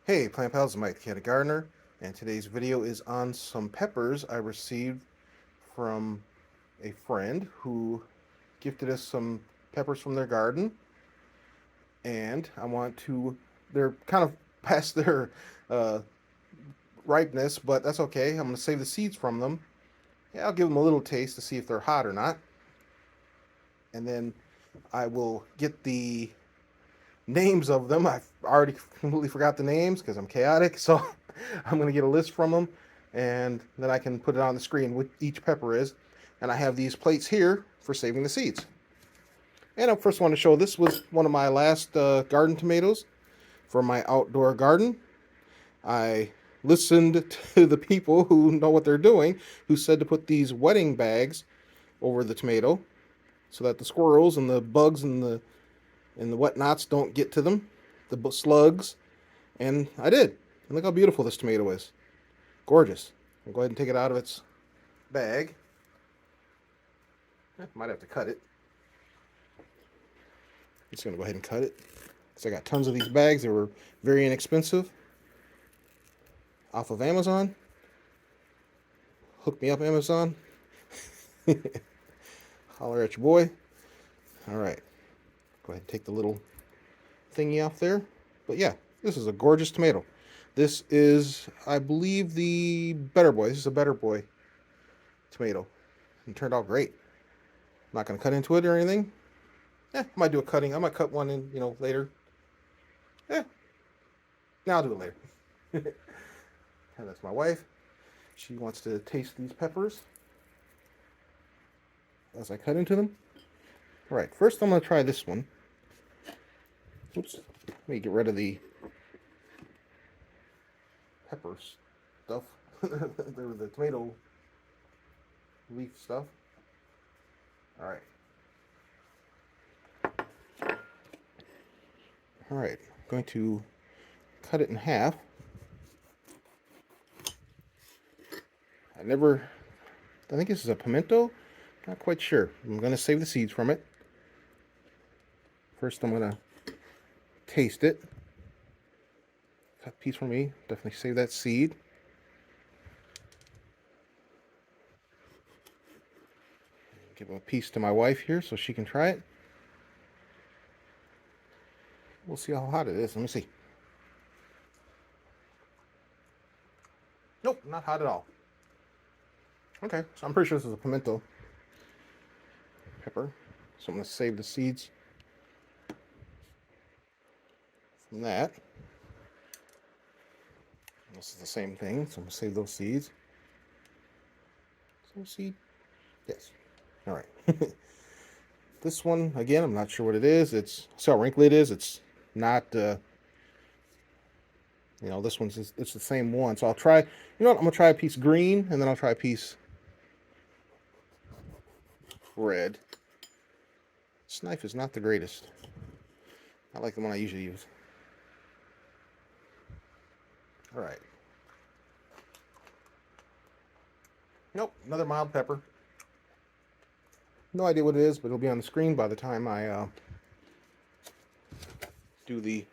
Hey Plant Pals, Mike the Cat Gardener, and today's video is on some peppers I received from a friend who gifted us some peppers from their garden, and they're kind of past their uh, ripeness, but that's okay. I'm going to save the seeds from them. Yeah, I'll give them a little taste to see if they're hot or not, and then I will get the names of them. I've already completely forgot the names because I'm chaotic, so I'm going to get a list from them, and then I can put it on the screen what each pepper is. And I have these plates here for saving the seeds. And I first want to show, this was one of my last garden tomatoes for my outdoor garden. I listened to the people who know what they're doing, who said to put these wetting bags over the tomato so that the squirrels and the bugs and the whatnots don't get to them, the slugs, and I did. And look how beautiful this tomato is. Gorgeous. I'll go ahead and take it out of its bag. Might have to cut it. Just going to go ahead and cut it. Because I got tons of these bags. They were very inexpensive. Off of Amazon. Hook me up, Amazon. Holler at your boy. Alright. Go ahead and take the little thingy off there. But yeah, this is a gorgeous tomato. This is, I believe, the Better Boy. This is a Better Boy tomato. It turned out great. I'm not going to cut into it or anything. I might do a cutting. I might cut one in, later. Now I'll do it later. And that's my wife. She wants to taste these peppers as I cut into them. All right, first I'm going to try this one. Oops. Let me get rid of the pepper stuff. the tomato leaf stuff. All right. All right, I'm going to cut it in half. I think this is a pimento. Not quite sure. I'm going to save the seeds from it. First, I'm going to taste it. Cut a piece for me. Definitely save that seed. Give a piece to my wife here so she can try it. We'll see how hot it is. Let me see. Nope, not hot at all. Okay, so I'm pretty sure this is a pimento pepper. So I'm going to save the seeds from that. This is the same thing, so I'm going to save those seeds. So seed? Yes. All right. This one, again, I'm not sure what it is. See how wrinkly it is? It's not, this one's, it's the same one. So I'll try, I'm going to try a piece green, and then I'll try a piece red. This knife is not the greatest. I like the one I usually use. All right. Nope, another mild pepper. No idea what it is, but it'll be on the screen by the time I do the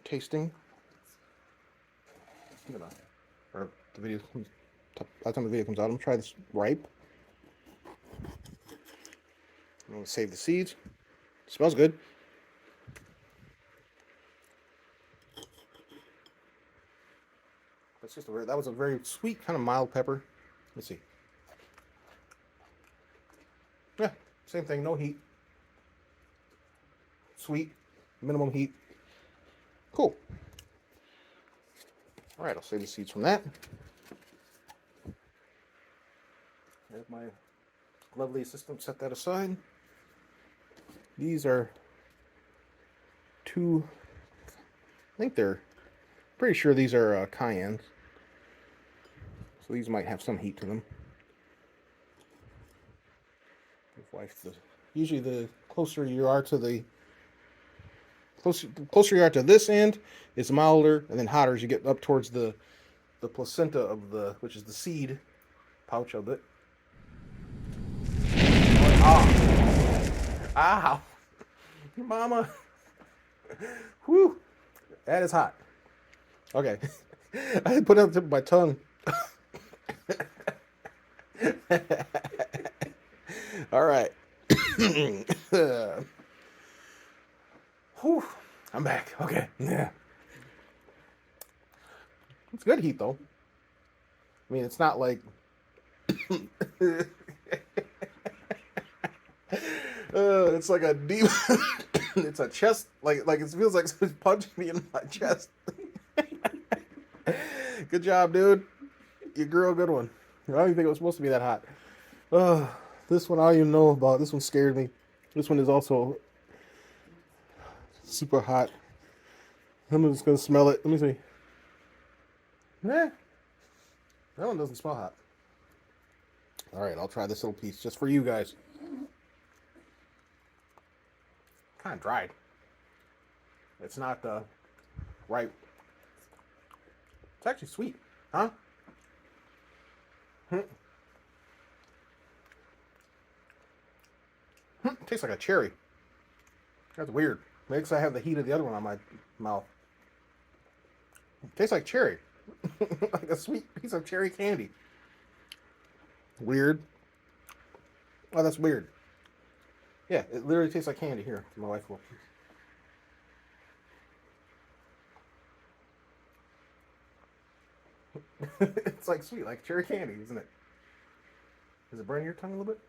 tasting. Or the video, by the time the video comes out, I'm gonna try this ripe. I'm gonna save the seeds. It smells good. That was a very sweet, kind of mild pepper. Let's see. Yeah, same thing, no heat. Sweet, minimum heat. Cool. All right, I'll save the seeds from that. Have my lovely assistant set that aside. These are two, I think they're, pretty sure these are cayennes. So these might have some heat to them. Usually the closer you are to the closer you are to this end, it's milder, and then hotter as you get up towards the placenta of which is the seed pouch of it. Ow! Mama! Whew! That is hot. Okay. I put it on the tip of my tongue. All right. Whew. I'm back. Okay. Yeah. It's good heat though. I mean, it's not like it's like a deep. It's a chest. Like it feels like someone's punching me in my chest. Good job, dude. Your girl, good one. I don't even think it was supposed to be that hot. This one I don't even know about. This one scared me. This one is also super hot. I'm just gonna smell it. Let me see. Nah, that one doesn't smell hot. All right, I'll try this little piece just for you guys. Kind of dried. It's not right. It's actually sweet, huh? Tastes like a cherry. That's weird. Maybe because I have the heat of the other one on my mouth. Tastes like cherry. Like a sweet piece of cherry candy. Weird. Oh, that's weird. Yeah, it literally tastes like candy. Here, my wife will. It's like sweet, like cherry candy, isn't it? Does it burn your tongue a little bit?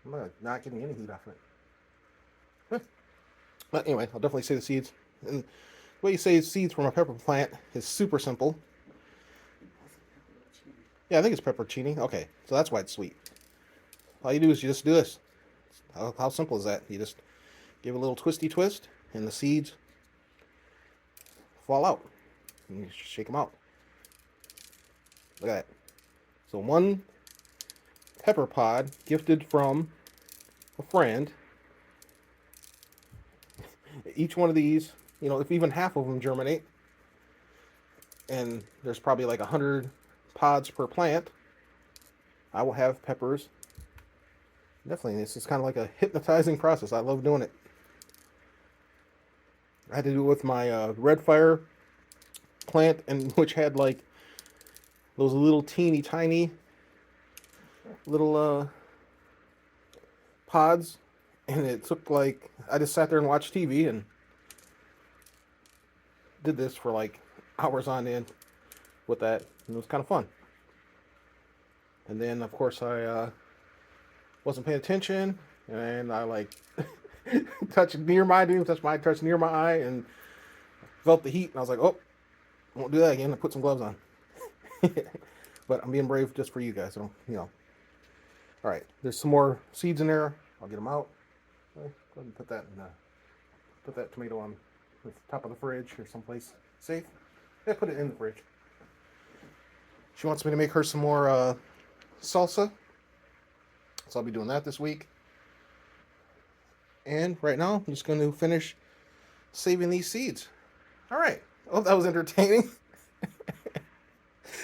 I'm not getting any heat off of it. But anyway, I'll definitely say the seeds. And the way you say seeds from a pepper plant is super simple. Yeah, I think it's pepperoncini. Okay, so that's why it's sweet. All you do is you just do this. How simple is that? You just give a little twisty twist, and the seeds fall out. And you just shake them out. Look at that. So one pepper pod gifted from a friend. Each one of these, you know, if even half of them germinate, and there's probably like 100 pods per plant, I will have peppers. Definitely, this is kind of like a hypnotizing process. I love doing it. I had to do it with my red fire plant, and which had like those little teeny tiny little pods, and it took like I just sat there and watched TV and did this for like hours on end with that, and it was kind of fun. And then of course I wasn't paying attention, and I like touched near my didn't touch my touched near my eye and felt the heat, and I was like, oh, won't do that again. I put some gloves on. But I'm being brave just for you guys, so you know. All right, there's some more seeds in there. I'll get them out. Go ahead and put that tomato on the top of the fridge or someplace safe. Yeah, put it in the fridge. She wants me to make her some more salsa, so I'll be doing that this week. And right now, I'm just going to finish saving these seeds. All right. Oh, that was entertaining.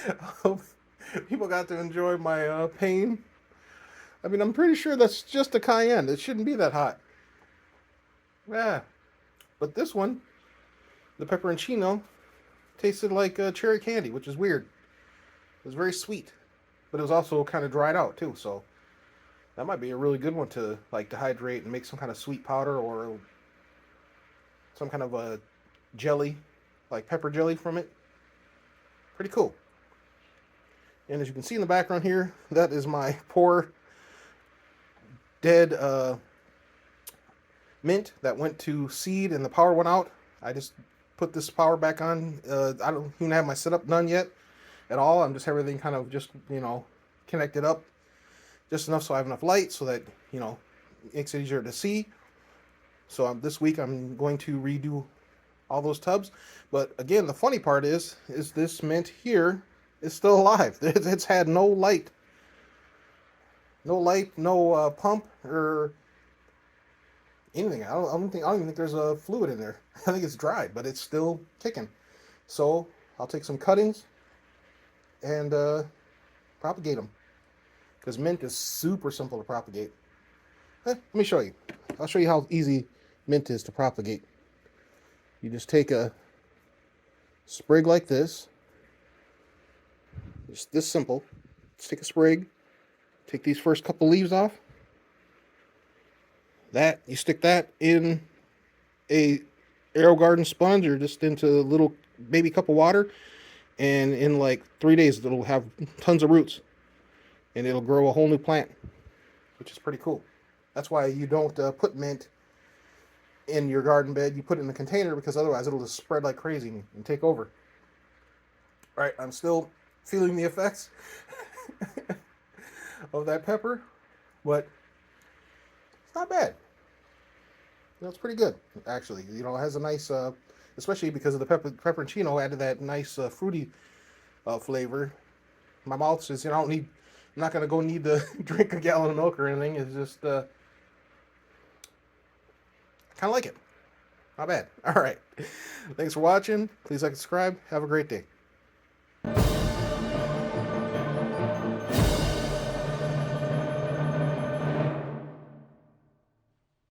I hope people got to enjoy my pain. I mean, I'm pretty sure that's just a cayenne. It shouldn't be that hot. Yeah. But this one, the pepperoncino, tasted like cherry candy, which is weird. It was very sweet, but it was also kind of dried out too. So that might be a really good one to like dehydrate and make some kind of sweet powder or some kind of a jelly, like pepper jelly from it. Pretty cool. And as you can see in the background here, that is my poor dead mint that went to seed and the power went out. I just put this power back on. I don't even have my setup done yet at all. I'm just everything kind of just, you know, connected up just enough so I have enough light so that, you know, it makes it easier to see. So this week I'm going to redo all those tubs. But again, the funny part is this mint here is still alive. It's had no light. No pump or anything. I don't even think there's a fluid in there. I think it's dry, but it's still kicking. So I'll take some cuttings and propagate them, because mint is super simple to propagate. Let me show you. I'll show you how easy mint is to propagate. You just take a sprig like this. Just this simple. Just take a sprig, take these first couple leaves off. That, you stick that in a AeroGarden sponge or just into a little baby cup of water, and in like 3 days it'll have tons of roots and it'll grow a whole new plant, which is pretty cool. That's why you don't put mint in your garden bed. You put it in a container because otherwise it'll just spread like crazy and take over. All right, I'm still feeling the effects of that pepper, but it's not bad. It's pretty good, actually. You know, it has a nice, especially because of the pepperoncino added that nice fruity flavor. My mouth says, you know, I'm not gonna go need to drink a gallon of milk or anything. It's just kind of like it. Not bad. All right. Thanks for watching. Please like and subscribe. Have a great day.